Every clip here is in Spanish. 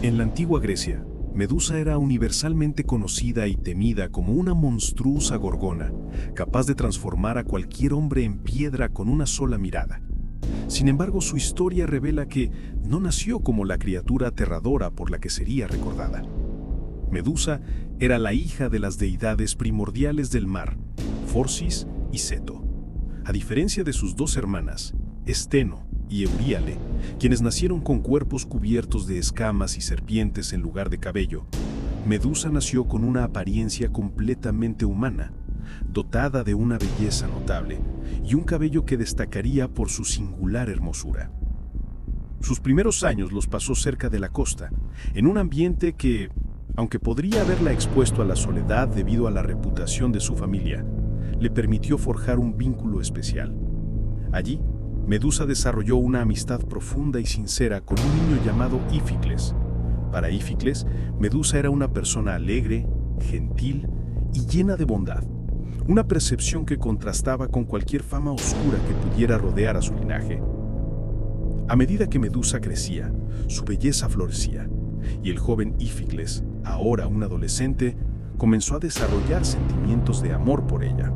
En la antigua Grecia, Medusa era universalmente conocida y temida como una monstruosa gorgona, capaz de transformar a cualquier hombre en piedra con una sola mirada. Sin embargo, su historia revela que no nació como la criatura aterradora por la que sería recordada. Medusa era la hija de las deidades primordiales del mar, Forcis y Ceto. A diferencia de sus dos hermanas, Esteno y Euríale, quienes nacieron con cuerpos cubiertos de escamas y serpientes en lugar de cabello, Medusa nació con una apariencia completamente humana, dotada de una belleza notable y un cabello que destacaría por su singular hermosura. Sus primeros años los pasó cerca de la costa, en un ambiente que, aunque podría haberla expuesto a la soledad debido a la reputación de su familia, le permitió forjar un vínculo especial. Allí, Medusa desarrolló una amistad profunda y sincera con un niño llamado Íficles. Para Íficles, Medusa era una persona alegre, gentil y llena de bondad, una percepción que contrastaba con cualquier fama oscura que pudiera rodear a su linaje. A medida que Medusa crecía, su belleza florecía, y el joven Íficles, ahora un adolescente, comenzó a desarrollar sentimientos de amor por ella.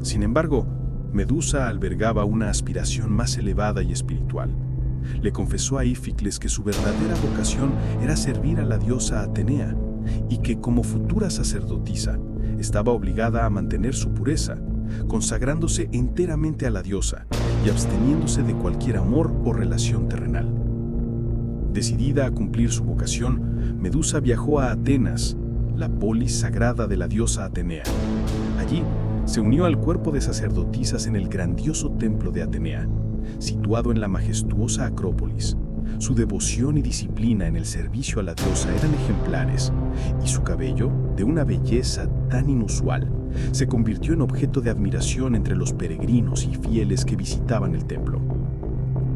Sin embargo, Medusa albergaba una aspiración más elevada y espiritual. Le confesó a Íficles que su verdadera vocación era servir a la diosa Atenea y que como futura sacerdotisa estaba obligada a mantener su pureza, consagrándose enteramente a la diosa y absteniéndose de cualquier amor o relación terrenal. Decidida a cumplir su vocación, Medusa viajó a Atenas, la polis sagrada de la diosa Atenea. Allí, se unió al cuerpo de sacerdotisas en el grandioso templo de Atenea, situado en la majestuosa Acrópolis. Su devoción y disciplina en el servicio a la diosa eran ejemplares, y su cabello, de una belleza tan inusual, se convirtió en objeto de admiración entre los peregrinos y fieles que visitaban el templo.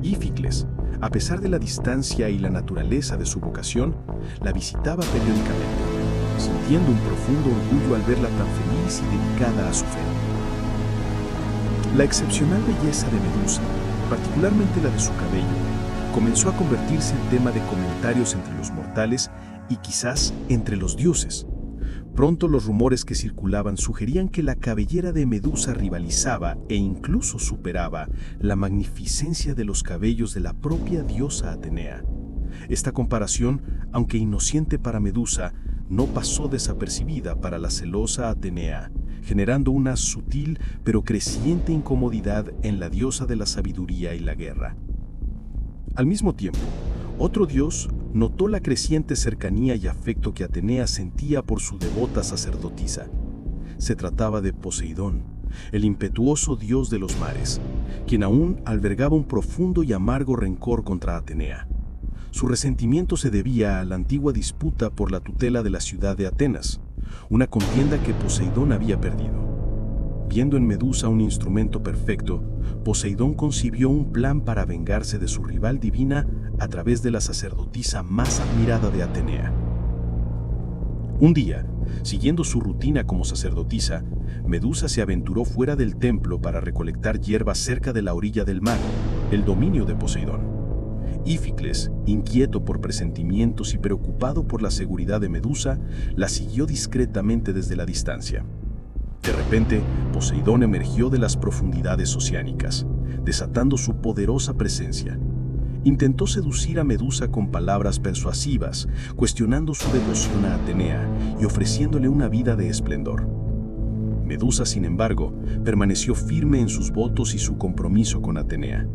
Íficles, a pesar de la distancia y la naturaleza de su vocación, la visitaba periódicamente, sintiendo un profundo orgullo al verla tan feliz y dedicada a su fe. La excepcional belleza de Medusa, particularmente la de su cabello, comenzó a convertirse en tema de comentarios entre los mortales y quizás entre los dioses. Pronto los rumores que circulaban sugerían que la cabellera de Medusa rivalizaba e incluso superaba la magnificencia de los cabellos de la propia diosa Atenea. Esta comparación, aunque inocente para Medusa, no pasó desapercibida para la celosa Atenea, generando una sutil pero creciente incomodidad en la diosa de la sabiduría y la guerra. Al mismo tiempo, otro dios notó la creciente cercanía y afecto que Atenea sentía por su devota sacerdotisa. Se trataba de Poseidón, el impetuoso dios de los mares, quien aún albergaba un profundo y amargo rencor contra Atenea. Su resentimiento se debía a la antigua disputa por la tutela de la ciudad de Atenas, una contienda que Poseidón había perdido. Viendo en Medusa un instrumento perfecto, Poseidón concibió un plan para vengarse de su rival divina a través de la sacerdotisa más admirada de Atenea. Un día, siguiendo su rutina como sacerdotisa, Medusa se aventuró fuera del templo para recolectar hierbas cerca de la orilla del mar, el dominio de Poseidón. Íficles, inquieto por presentimientos y preocupado por la seguridad de Medusa, la siguió discretamente desde la distancia. De repente, Poseidón emergió de las profundidades oceánicas, desatando su poderosa presencia. Intentó seducir a Medusa con palabras persuasivas, cuestionando su devoción a Atenea y ofreciéndole una vida de esplendor. Medusa, sin embargo, permaneció firme en sus votos y su compromiso con Atenea.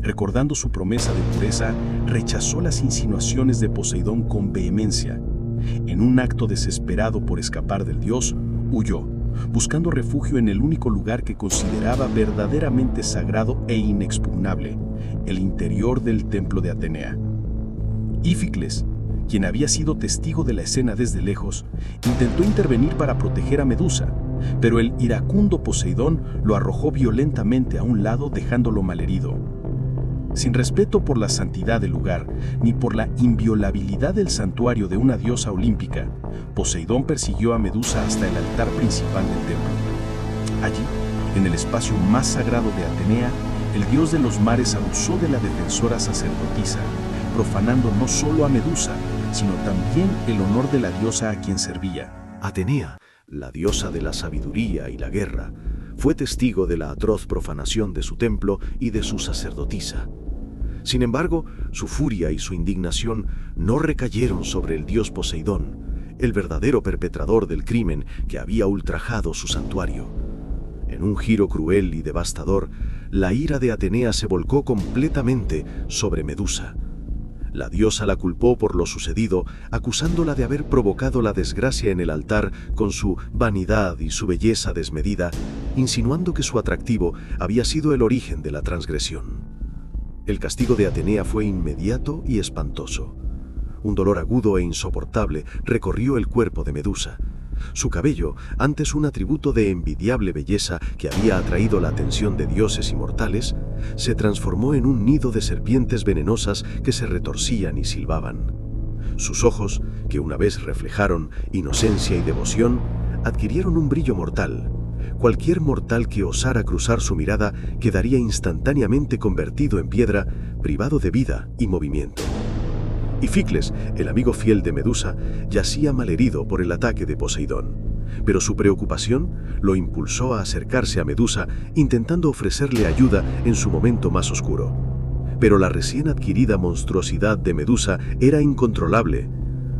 Recordando su promesa de pureza, rechazó las insinuaciones de Poseidón con vehemencia. En un acto desesperado por escapar del dios, huyó, buscando refugio en el único lugar que consideraba verdaderamente sagrado e inexpugnable, el interior del templo de Atenea. Íficles, quien había sido testigo de la escena desde lejos, intentó intervenir para proteger a Medusa, pero el iracundo Poseidón lo arrojó violentamente a un lado dejándolo malherido. Sin respeto por la santidad del lugar, ni por la inviolabilidad del santuario de una diosa olímpica, Poseidón persiguió a Medusa hasta el altar principal del templo. Allí, en el espacio más sagrado de Atenea, el dios de los mares abusó de la defensora sacerdotisa, profanando no solo a Medusa, sino también el honor de la diosa a quien servía. Atenea, la diosa de la sabiduría y la guerra, fue testigo de la atroz profanación de su templo y de su sacerdotisa. Sin embargo, su furia y su indignación no recayeron sobre el dios Poseidón, el verdadero perpetrador del crimen que había ultrajado su santuario. En un giro cruel y devastador, la ira de Atenea se volcó completamente sobre Medusa. La diosa la culpó por lo sucedido, acusándola de haber provocado la desgracia en el altar con su vanidad y su belleza desmedida, insinuando que su atractivo había sido el origen de la transgresión. El castigo de Atenea fue inmediato y espantoso. Un dolor agudo e insoportable recorrió el cuerpo de Medusa. Su cabello, antes un atributo de envidiable belleza que había atraído la atención de dioses y mortales, se transformó en un nido de serpientes venenosas que se retorcían y silbaban. Sus ojos, que una vez reflejaron inocencia y devoción, adquirieron un brillo mortal. Cualquier mortal que osara cruzar su mirada quedaría instantáneamente convertido en piedra, privado de vida y movimiento. Ificles, el amigo fiel de Medusa, yacía malherido por el ataque de Poseidón, pero su preocupación lo impulsó a acercarse a Medusa, intentando ofrecerle ayuda en su momento más oscuro. Pero la recién adquirida monstruosidad de Medusa era incontrolable.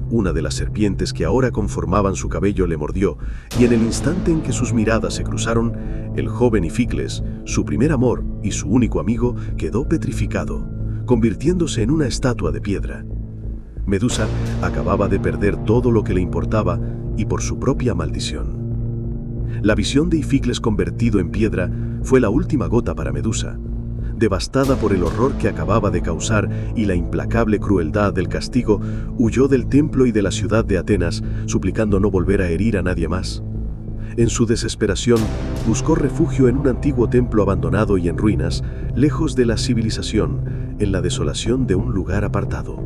Una de las serpientes que ahora conformaban su cabello le mordió, y en el instante en que sus miradas se cruzaron, el joven Ificles, su primer amor y su único amigo, quedó petrificado, convirtiéndose en una estatua de piedra. Medusa acababa de perder todo lo que le importaba y por su propia maldición. La visión de Ificles convertido en piedra fue la última gota para Medusa. Devastada por el horror que acababa de causar y la implacable crueldad del castigo, huyó del templo y de la ciudad de Atenas, suplicando no volver a herir a nadie más. En su desesperación, buscó refugio en un antiguo templo abandonado y en ruinas, lejos de la civilización, en la desolación de un lugar apartado.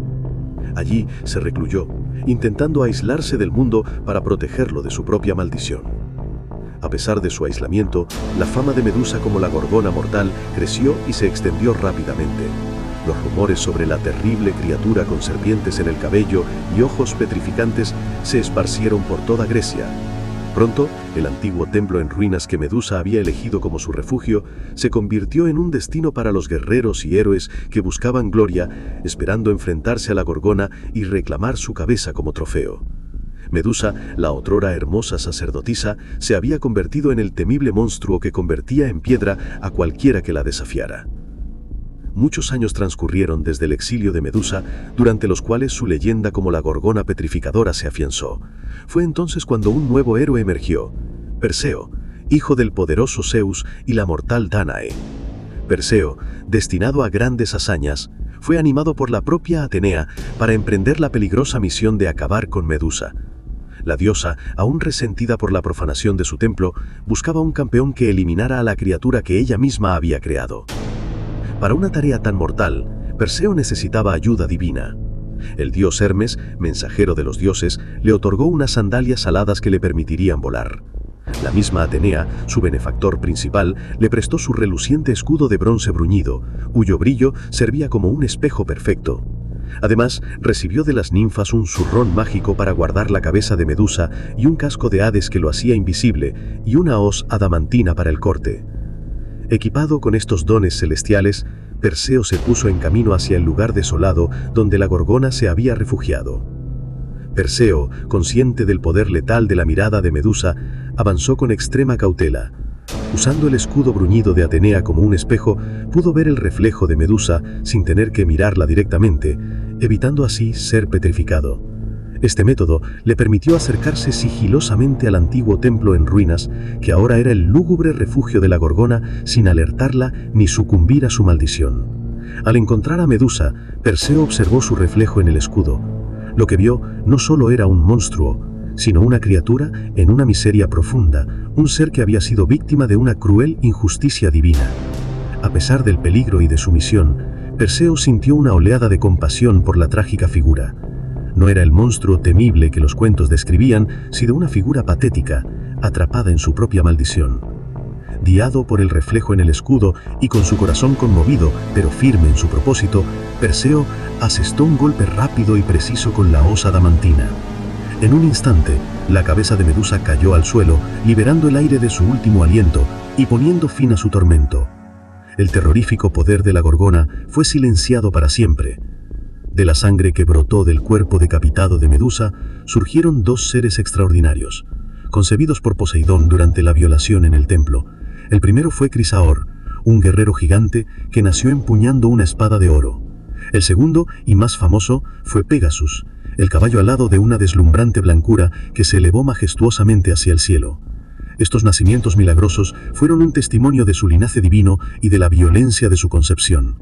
Allí se recluyó, intentando aislarse del mundo para protegerlo de su propia maldición. A pesar de su aislamiento, la fama de Medusa como la gorgona mortal creció y se extendió rápidamente. Los rumores sobre la terrible criatura con serpientes en el cabello y ojos petrificantes se esparcieron por toda Grecia. Pronto, el antiguo templo en ruinas que Medusa había elegido como su refugio se convirtió en un destino para los guerreros y héroes que buscaban gloria, esperando enfrentarse a la gorgona y reclamar su cabeza como trofeo. Medusa, la otrora hermosa sacerdotisa, se había convertido en el temible monstruo que convertía en piedra a cualquiera que la desafiara. Muchos años transcurrieron desde el exilio de Medusa, durante los cuales su leyenda como la gorgona petrificadora se afianzó. Fue entonces cuando un nuevo héroe emergió, Perseo, hijo del poderoso Zeus y la mortal Dánae. Perseo, destinado a grandes hazañas, fue animado por la propia Atenea para emprender la peligrosa misión de acabar con Medusa. La diosa, aún resentida por la profanación de su templo, buscaba un campeón que eliminara a la criatura que ella misma había creado. Para una tarea tan mortal, Perseo necesitaba ayuda divina. El dios Hermes, mensajero de los dioses, le otorgó unas sandalias aladas que le permitirían volar. La misma Atenea, su benefactor principal, le prestó su reluciente escudo de bronce bruñido, cuyo brillo servía como un espejo perfecto. Además, recibió de las ninfas un zurrón mágico para guardar la cabeza de Medusa y un casco de Hades que lo hacía invisible y una hoz adamantina para el corte. Equipado con estos dones celestiales, Perseo se puso en camino hacia el lugar desolado donde la gorgona se había refugiado. Perseo, consciente del poder letal de la mirada de Medusa, avanzó con extrema cautela. Usando el escudo bruñido de Atenea como un espejo, pudo ver el reflejo de Medusa sin tener que mirarla directamente, evitando así ser petrificado. Este método le permitió acercarse sigilosamente al antiguo templo en ruinas, que ahora era el lúgubre refugio de la gorgona, sin alertarla ni sucumbir a su maldición. Al encontrar a Medusa, Perseo observó su reflejo en el escudo. Lo que vio no solo era un monstruo, sino una criatura en una miseria profunda, un ser que había sido víctima de una cruel injusticia divina. A pesar del peligro y de su misión, Perseo sintió una oleada de compasión por la trágica figura. No era el monstruo temible que los cuentos describían, sino una figura patética, atrapada en su propia maldición. guiado por el reflejo en el escudo y con su corazón conmovido, pero firme en su propósito, Perseo asestó un golpe rápido y preciso con la hoz adamantina. En un instante, la cabeza de Medusa cayó al suelo, liberando el aire de su último aliento y poniendo fin a su tormento. El terrorífico poder de la Gorgona fue silenciado para siempre. De la sangre que brotó del cuerpo decapitado de Medusa, surgieron dos seres extraordinarios, concebidos por Poseidón durante la violación en el templo. El primero fue Crisaor, un guerrero gigante que nació empuñando una espada de oro. El segundo, y más famoso, fue Pegasus, el caballo alado de una deslumbrante blancura que se elevó majestuosamente hacia el cielo. Estos nacimientos milagrosos fueron un testimonio de su linaje divino y de la violencia de su concepción.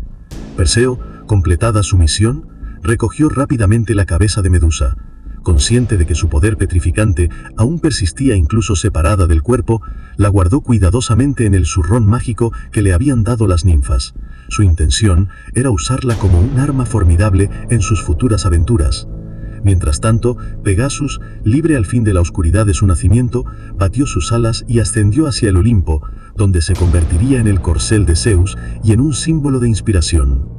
Perseo, completada su misión, recogió rápidamente la cabeza de Medusa. Consciente de que su poder petrificante aún persistía incluso separada del cuerpo, la guardó cuidadosamente en el zurrón mágico que le habían dado las ninfas. Su intención era usarla como un arma formidable en sus futuras aventuras. Mientras tanto, Pegasus, libre al fin de la oscuridad de su nacimiento, batió sus alas y ascendió hacia el Olimpo, donde se convertiría en el corcel de Zeus y en un símbolo de inspiración.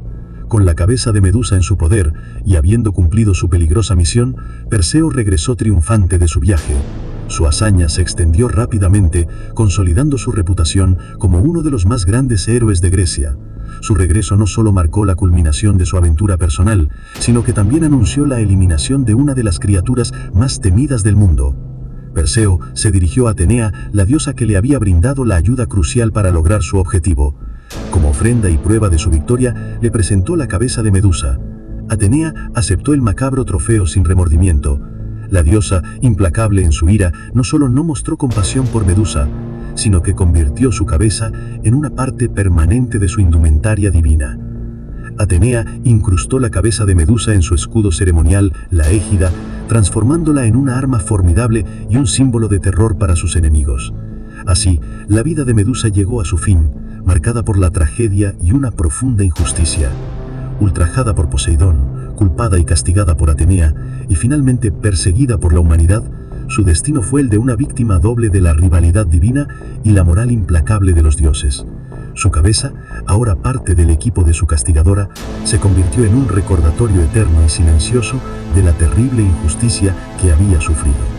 Con la cabeza de Medusa en su poder y habiendo cumplido su peligrosa misión, Perseo regresó triunfante de su viaje. Su hazaña se extendió rápidamente, consolidando su reputación como uno de los más grandes héroes de Grecia. Su regreso no solo marcó la culminación de su aventura personal, sino que también anunció la eliminación de una de las criaturas más temidas del mundo. Perseo se dirigió a Atenea, la diosa que le había brindado la ayuda crucial para lograr su objetivo. Como ofrenda y prueba de su victoria, le presentó la cabeza de Medusa. Atenea aceptó el macabro trofeo sin remordimiento. La diosa, implacable en su ira, no solo no mostró compasión por Medusa, sino que convirtió su cabeza en una parte permanente de su indumentaria divina. Atenea incrustó la cabeza de Medusa en su escudo ceremonial, la égida, transformándola en una arma formidable y un símbolo de terror para sus enemigos. Así, la vida de Medusa llegó a su fin, marcada por la tragedia y una profunda injusticia. Ultrajada por Poseidón, culpada y castigada por Atenea, y finalmente perseguida por la humanidad, su destino fue el de una víctima doble de la rivalidad divina y la moral implacable de los dioses. Su cabeza, ahora parte del equipo de su castigadora, se convirtió en un recordatorio eterno y silencioso de la terrible injusticia que había sufrido.